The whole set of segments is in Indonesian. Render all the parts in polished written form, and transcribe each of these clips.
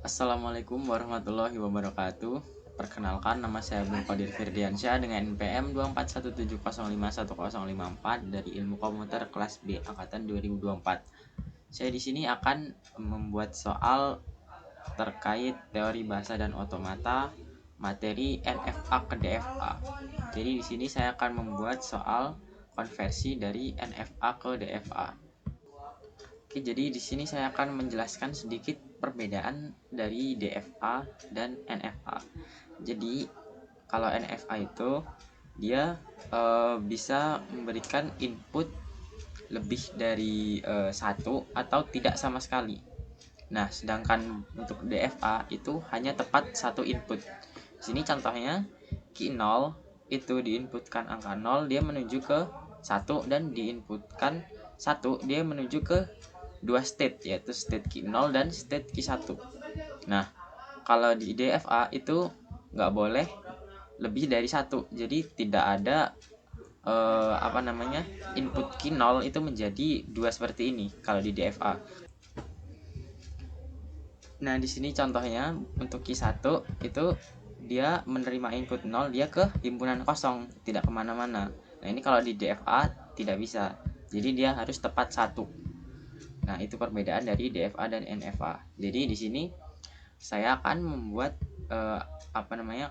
Assalamualaikum warahmatullahi wabarakatuh. Perkenalkan, nama saya Abdul Qadir Firdiansyah dengan NPM 241705104 dari Ilmu Komputer kelas B angkatan 2024. Saya di sini akan membuat soal terkait teori bahasa dan otomata materi NFA ke DFA. Jadi di sini saya akan membuat soal konversi dari NFA ke DFA. Oke, jadi di sini saya akan menjelaskan sedikit perbedaan dari DFA dan NFA. Jadi kalau NFA itu dia bisa memberikan input lebih dari satu atau tidak sama sekali. Nah, sedangkan untuk DFA itu hanya tepat satu input. Di sini contohnya key 0 itu diinputkan angka 0, dia menuju ke 1, dan diinputkan 1, dia menuju ke dua state, yaitu state key 0 dan state key 1. Nah, kalau di DFA itu nggak boleh lebih dari satu, jadi tidak ada input key 0 itu menjadi dua seperti ini kalau di DFA. Nah, di sini contohnya untuk key 1 itu dia menerima input 0, dia ke himpunan kosong, tidak kemana-mana. Nah, ini kalau di DFA tidak bisa, jadi dia harus tepat satu. Nah, itu perbedaan dari DFA dan NFA. Jadi di sini saya akan membuat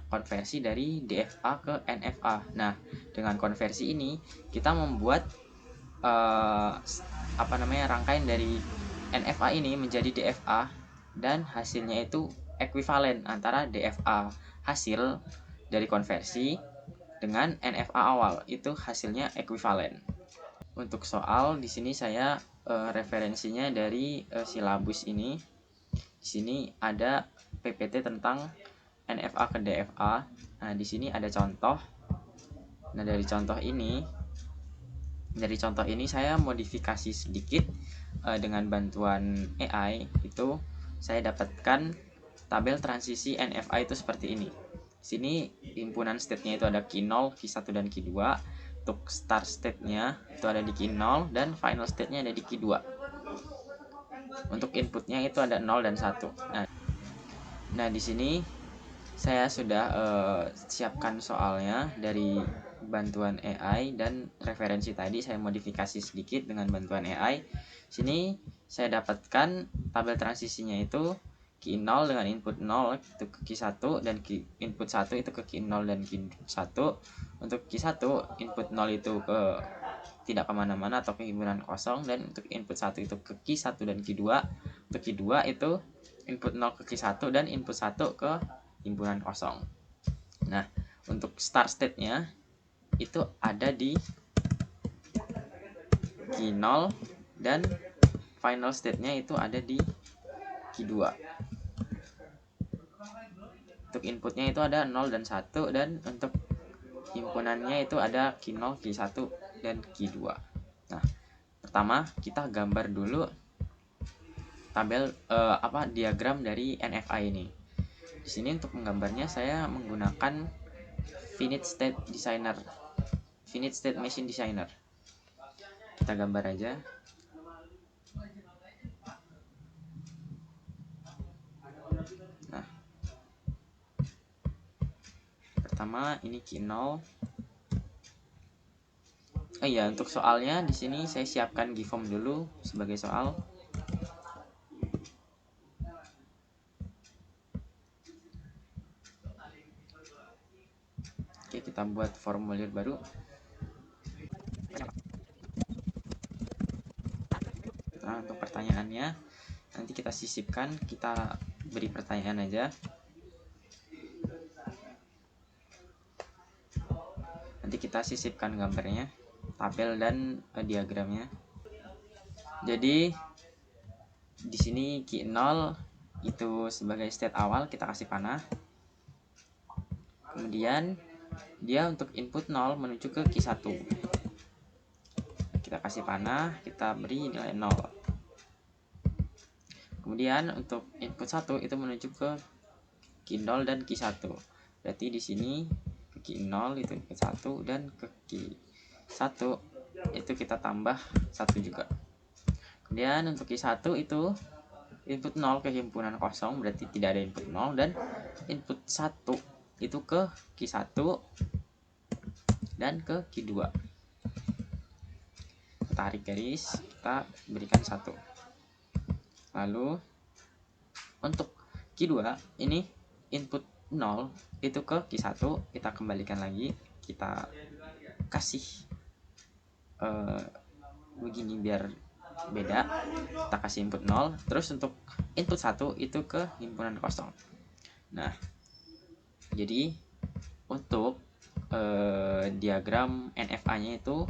konversi dari DFA ke NFA. Nah, dengan konversi ini kita membuat rangkaian dari NFA ini menjadi DFA, dan hasilnya itu ekuivalen antara DFA hasil dari konversi dengan NFA awal, itu hasilnya ekuivalen. Untuk soal di sini saya referensinya dari silabus ini. Di sini ada PPT tentang NFA ke DFA. Nah, di sini ada contoh. Nah, dari contoh ini saya modifikasi sedikit dengan bantuan AI. Itu saya dapatkan tabel transisi NFA itu seperti ini. Di sini himpunan state-nya itu ada key 0, key 1 dan key 2. Untuk start state-nya itu ada di key 0 dan final state-nya ada di key 2. Untuk inputnya itu ada 0 dan 1. Nah, di sini saya sudah siapkan soalnya dari bantuan AI, dan referensi tadi saya modifikasi sedikit dengan bantuan AI. Sini saya dapatkan tabel transisinya itu key 0 dengan input 0 itu ke key 1, dan input 1 itu ke key 0 dan key 1. Untuk key 1 input 0 itu ke tidak kemana-mana atau ke himpunan kosong, dan untuk input 1 itu ke key 1 dan key 2. Untuk key 2 itu input 0 ke key 1 dan input 1 ke himpunan kosong. Nah, untuk start state-nya itu ada di key 0, dan final state-nya itu ada di key 2. Untuk inputnya itu ada 0 dan 1, dan untuk himpunannya itu ada key 0, key 1 dan key 2. Nah, pertama kita gambar dulu tabel diagram dari NFA ini. Di sini untuk menggambarnya saya menggunakan Finite State Machine Designer. Kita gambar aja. Nah, pertama ini key 0. Untuk soalnya di sini saya siapkan giveform dulu sebagai soal. Oke, kita buat formulir baru. Nah, untuk pertanyaannya nanti kita sisipkan, kita beri pertanyaan aja. Nanti kita sisipkan gambarnya, tabel dan diagramnya. Jadi di sini key 0 itu sebagai state awal, kita kasih panah. Kemudian dia untuk input 0 menuju ke key 1. Kita kasih panah, kita beri nilai 0. Kemudian untuk input 1 itu menuju ke key 0 dan key 1. Berarti di sini ke key 0 itu ke 1, dan ke key 1 itu kita tambah 1 juga. Kemudian untuk key 1 itu input 0 ke himpunan kosong berarti tidak ada input 0, dan input 1 itu ke Q1 dan ke Q2. Tarik garis, kita berikan 1. Lalu untuk Q2 ini input 0 itu ke Q1, kita kembalikan lagi, kita kasih begini biar beda, kita kasih input 0. Terus untuk input 1 itu ke himpunan kosong. Nah, jadi untuk diagram NFA-nya itu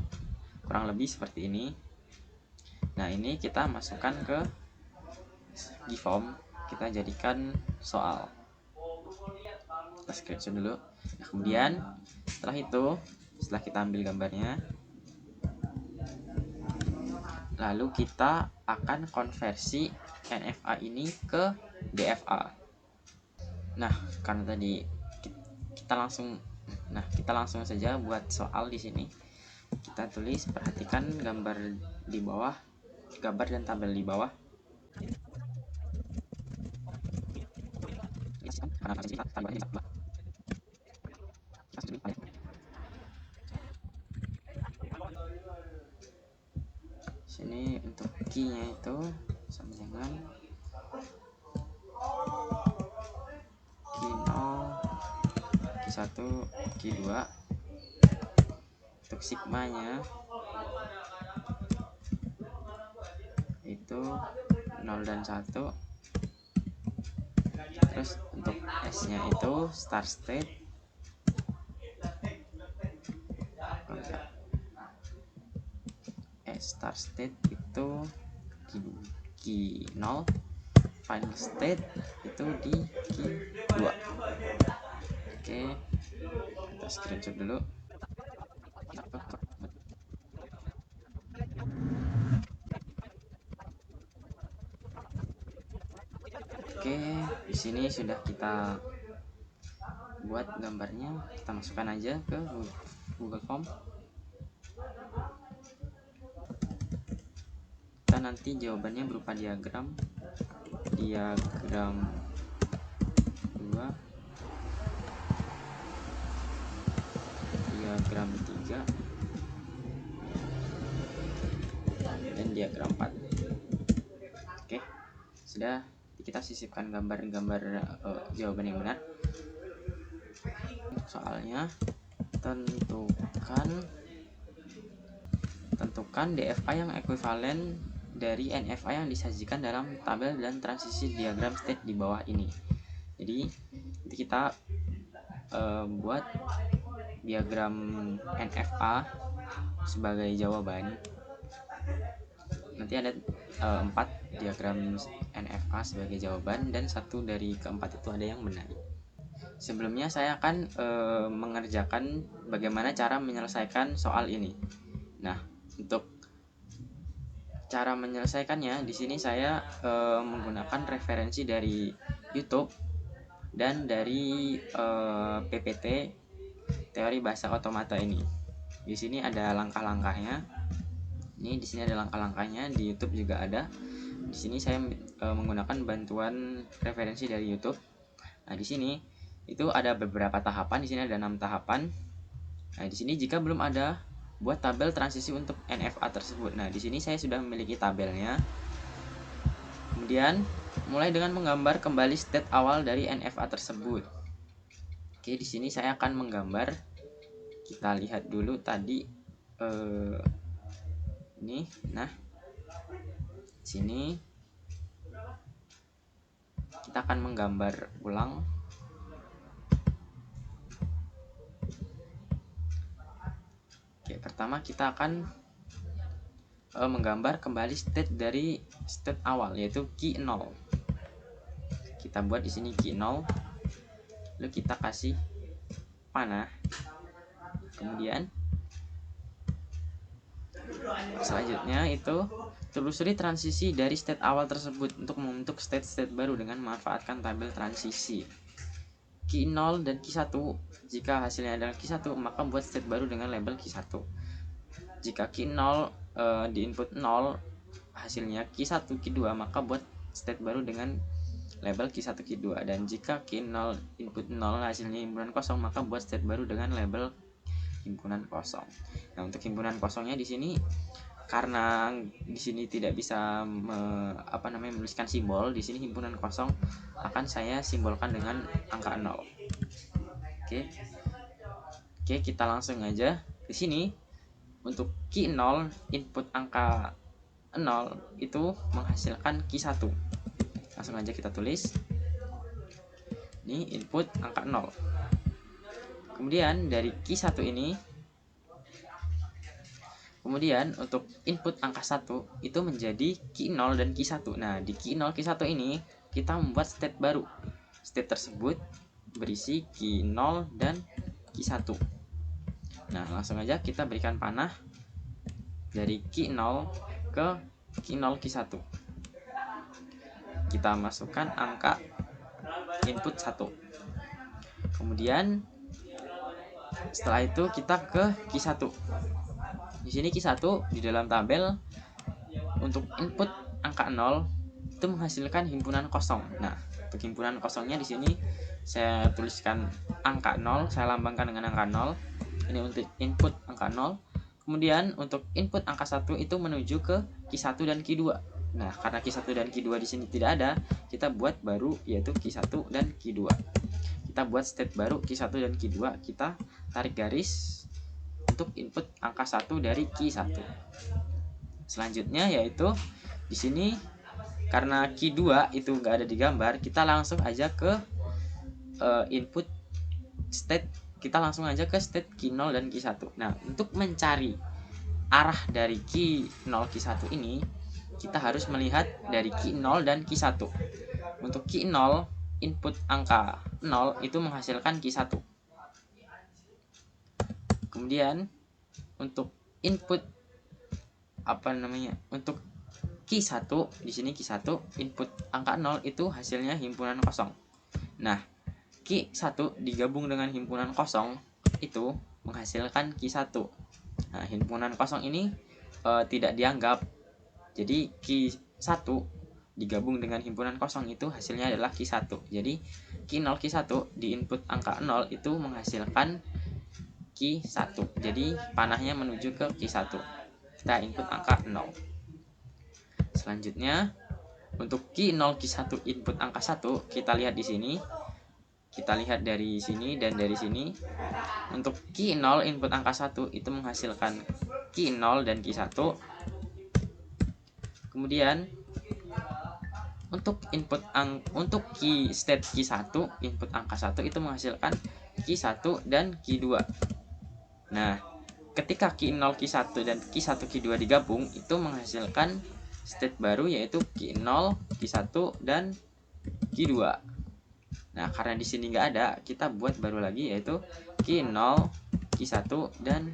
kurang lebih seperti ini. Nah, ini kita masukkan ke Gform, kita jadikan soal. Kita screenshot dulu. Nah, kemudian setelah kita ambil gambarnya, lalu kita akan konversi NFA ini ke DFA. Nah, karena tadi kita langsung saja buat soal di sini. Kita tulis, perhatikan gambar di bawah, gambar dan tabel di bawah. Sini untuk key-nya itu sama dengan Q0, Q1, Q2. Untuk sigmanya itu 0 dan 1. Terus untuk S-nya itu start state, start state itu Q0, final state itu di Q2. Oke, kita screenshot dulu. Oke, di sini sudah kita buat gambarnya, kita masukkan aja ke Google Form. Kita nanti jawabannya berupa diagram 2, diagram 3, dan diagram 4. Oke, sudah, kita sisipkan gambar-gambar jawaban yang benar. Untuk soalnya, tentukan DFA yang ekuivalen dari NFA yang disajikan dalam tabel dan transisi diagram state di bawah ini. Jadi kita buat diagram NFA sebagai jawaban. Nanti ada 4 diagram NFA sebagai jawaban, dan 1 dari keempat itu ada yang benar. Sebelumnya saya akan mengerjakan bagaimana cara menyelesaikan soal ini. Nah, untuk cara menyelesaikannya, di sini saya menggunakan referensi dari YouTube dan dari PPT teori bahasa otomata ini. Di sini ada langkah-langkahnya. Ini di sini ada langkah-langkahnya, di YouTube juga ada. Di sini saya menggunakan bantuan referensi dari YouTube. Nah, di sini itu ada beberapa tahapan. Di sini ada 6 tahapan. Nah, di sini jika belum ada, buat tabel transisi untuk NFA tersebut. Nah, di sini saya sudah memiliki tabelnya. Kemudian mulai dengan menggambar kembali state awal dari NFA tersebut. Oke, di sini saya akan menggambar. Kita lihat dulu tadi ini. Nah, sini kita akan menggambar ulang. Oke, pertama kita akan menggambar kembali state dari state awal, yaitu Q0. Kita buat di sini Q0, lalu kita kasih panah. Kemudian selanjutnya itu telusuri transisi dari state awal tersebut untuk membentuk state-state baru dengan memanfaatkan tabel transisi. Q0 dan Q1, jika hasilnya adalah Q1, maka buat state baru dengan label Q1. Jika Q0 di input 0, hasilnya Q1, Q2, maka buat state baru dengan label Q1 Q2, dan jika Q0 input 0 hasilnya himpunan kosong, maka buat state baru dengan label himpunan kosong. Nah, untuk himpunan kosongnya di sini karena di sini tidak bisa menuliskan simbol, di sini himpunan kosong akan saya simbolkan dengan angka 0. Oke, kita langsung aja di sini. Untuk Q0 input angka 0 itu menghasilkan Q1. Langsung aja kita tulis. Ini input angka 0. Kemudian dari Q1 ini, kemudian untuk input angka 1 itu menjadi Q0 dan Q1. Nah, di Q0 Q1 ini kita membuat state baru. State tersebut berisi Q0 dan Q1. Nah, langsung aja kita berikan panah dari Q0 ke Q0 Q1. Kita masukkan angka input 1. Kemudian setelah itu kita ke Q1. Di sini Q1 di dalam tabel untuk input angka 0 itu menghasilkan himpunan kosong. Nah, untuk himpunan kosongnya di sini saya tuliskan angka 0, saya lambangkan dengan angka 0. Ini untuk input angka 0. Kemudian untuk input angka 1 itu menuju ke Q1 dan Q2. Nah, karena Q1 dan Q2 di sini tidak ada, kita buat baru yaitu Q1 dan Q2. Kita buat state baru Q1 dan Q2, kita tarik garis untuk input angka 1 dari Q1. Selanjutnya yaitu di sini karena Q2 itu enggak ada di gambar, kita langsung aja ke input state, kita langsung aja ke state Q0 dan Q1. Nah, untuk mencari arah dari Q0 Q1 ini, kita harus melihat dari Q0 dan Q1. Untuk Q0 input angka 0 itu menghasilkan Q1. Kemudian untuk input untuk Q1 di sini Q1 input angka 0 itu hasilnya himpunan kosong. Nah, Q1 digabung dengan himpunan kosong itu menghasilkan Q1. Nah, himpunan kosong ini tidak dianggap. Jadi Q1 digabung dengan himpunan kosong itu hasilnya adalah Q1. Jadi Q0 Q1 di input angka 0 itu menghasilkan Q1. Jadi panahnya menuju ke Q1. Kita input angka 0. Selanjutnya untuk Q0 Q1 input angka 1 kita lihat di sini. Kita lihat dari sini dan dari sini. Untuk Q0 input angka 1 itu menghasilkan Q0 dan Q1. Kemudian untuk untuk key state Q1 input angka 1 itu menghasilkan Q1 dan Q2. Nah, ketika Q0 Q1 dan Q1 Q2 digabung itu menghasilkan state baru yaitu Q0 Q1 dan Q2. Nah, karena di sini nggak ada, kita buat baru lagi yaitu Q0 Q1 dan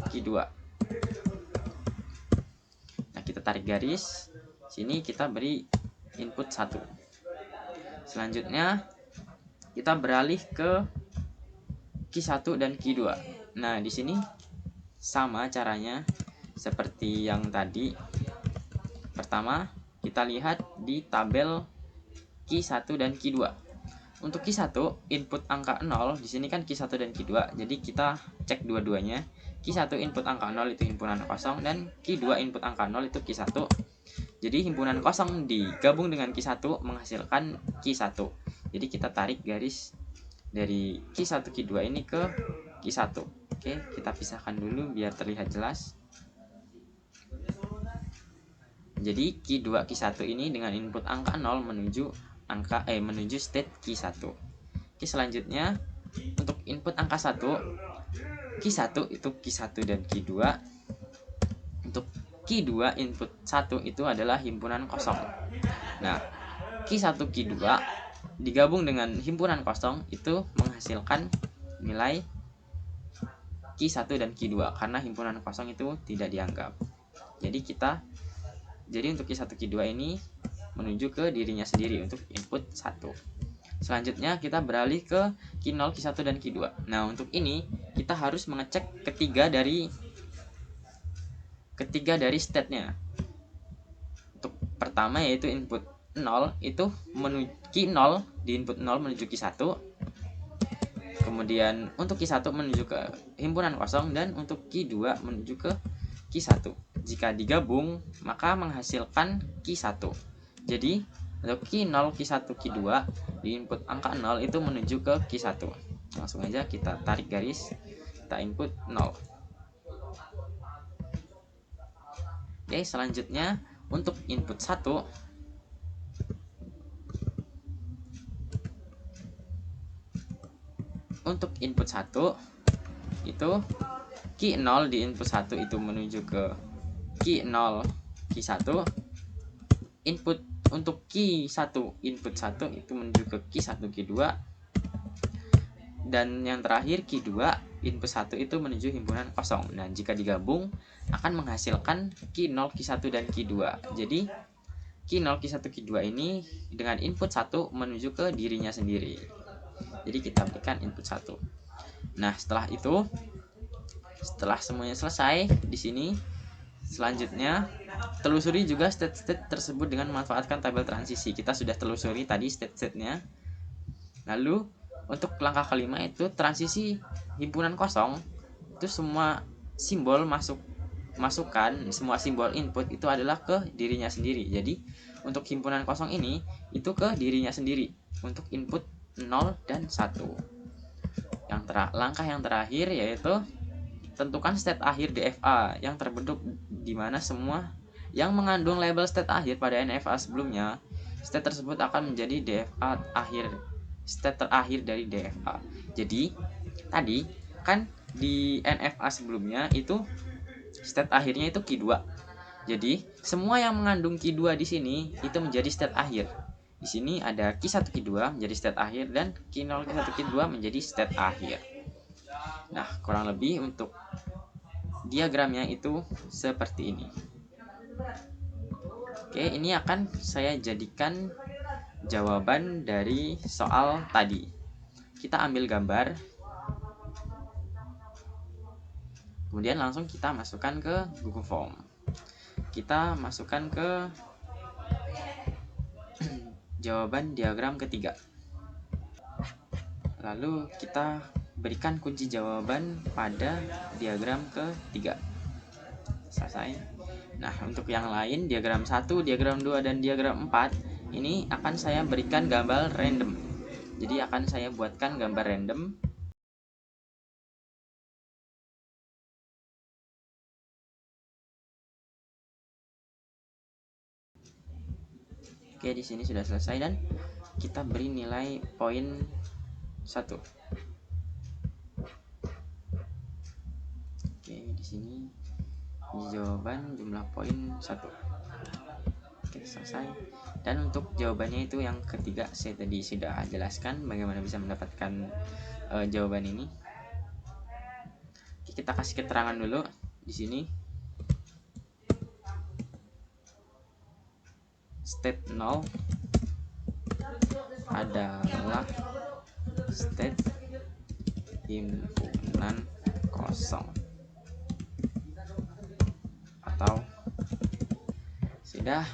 Q2. Nah, kita tarik garis. Sini kita beri input 1. Selanjutnya kita beralih ke Q1 dan Q2. Nah, di sini sama caranya seperti yang tadi. Pertama, kita lihat di tabel Q1 dan Q2. Untuk Q1 input angka 0, di sini kan Q1 dan Q2. Jadi kita cek dua-duanya. Q1 input angka 0 itu himpunan kosong dan Q2 input angka 0 itu Q1. Jadi himpunan kosong digabung dengan Q1 menghasilkan Q1. Jadi kita tarik garis dari Q1 Q2 ini ke Q1. Oke, kita pisahkan dulu biar terlihat jelas. Jadi Q2 Q1 ini dengan input angka 0 menuju state Q1. Oke, selanjutnya untuk input angka 1 Q1 itu Q1 dan Q2. Untuk Q2 input 1 itu adalah himpunan kosong. Nah, Q1 Q2 digabung dengan himpunan kosong itu menghasilkan nilai Q1 dan Q2 karena himpunan kosong itu tidak dianggap. Jadi untuk Q1 Q2 ini menuju ke dirinya sendiri untuk input 1. Selanjutnya kita beralih ke Q0 Q1 dan Q2. Nah, untuk ini kita harus mengecek ketiga dari state-nya. Untuk pertama yaitu input 0 itu menuju key 0 di input 0 menuju key 1. Kemudian untuk key 1 menuju ke himpunan kosong dan untuk key 2 menuju ke key 1. Jika digabung maka menghasilkan key 1. Jadi untuk key 0, key 1, key 2 di input angka 0 itu menuju ke key 1. Langsung aja kita tarik garis, kita input 0. Oke, selanjutnya untuk input 1 itu key 0 di input 1 itu menuju ke key 0, key 1. Input untuk key 1 input 1 itu menuju ke key 1, key 2. Dan yang terakhir key 2 input 1 itu menuju himpunan kosong. Nah, jika digabung akan menghasilkan key 0, key 1 dan key 2. Jadi key 0, key 1, key 2 ini dengan input 1 menuju ke dirinya sendiri. Jadi kita berikan input 1. Nah, setelah itu, setelah semuanya selesai di sini, selanjutnya telusuri juga state-state tersebut dengan memanfaatkan tabel transisi. Kita sudah telusuri tadi state-state-nya. Lalu untuk langkah kelima itu transisi himpunan kosong, itu semua simbol masukan, semua simbol input itu adalah ke dirinya sendiri. Jadi untuk himpunan kosong ini itu ke dirinya sendiri untuk input 0 dan 1. Langkah yang terakhir yaitu tentukan state akhir DFA yang terbentuk di mana semua yang mengandung label state akhir pada NFA sebelumnya, state tersebut akan menjadi DFA akhir, state terakhir dari DFA. Jadi tadi kan di NFA sebelumnya itu state akhirnya itu key 2. Jadi semua yang mengandung key 2 di sini itu menjadi state akhir. Di sini ada key 1, key 2 menjadi state akhir dan key 0, key 1, key 2 menjadi state akhir. Nah, kurang lebih untuk diagramnya itu seperti ini. Oke, ini akan saya jadikan jawaban dari soal tadi. Kita ambil gambar, kemudian langsung kita masukkan ke Google Form. Kita masukkan ke jawaban diagram ketiga. Lalu kita berikan kunci jawaban pada diagram ketiga. Selesai. Nah, untuk yang lain diagram 1, diagram 2 dan diagram 4 ini akan saya berikan gambar random. Jadi akan saya buatkan gambar random. Oke, di sini sudah selesai dan kita beri nilai poin 1. Oke, di sini jawaban jumlah poin 1. Oke, selesai. Dan untuk jawabannya itu yang ketiga, saya tadi sudah jelaskan bagaimana bisa mendapatkan jawaban ini. Oke, kita kasih keterangan dulu di sini. State 0 adalah state himpunan kosong. Atau sudah.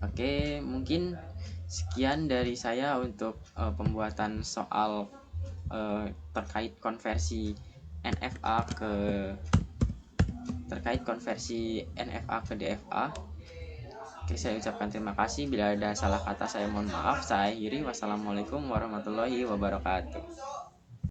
Oke, mungkin sekian dari saya untuk pembuatan soal terkait konversi NFA ke DFA. Oke, saya ucapkan terima kasih. Bila ada salah kata saya mohon maaf. Saya akhiri. Wassalamualaikum warahmatullahi wabarakatuh.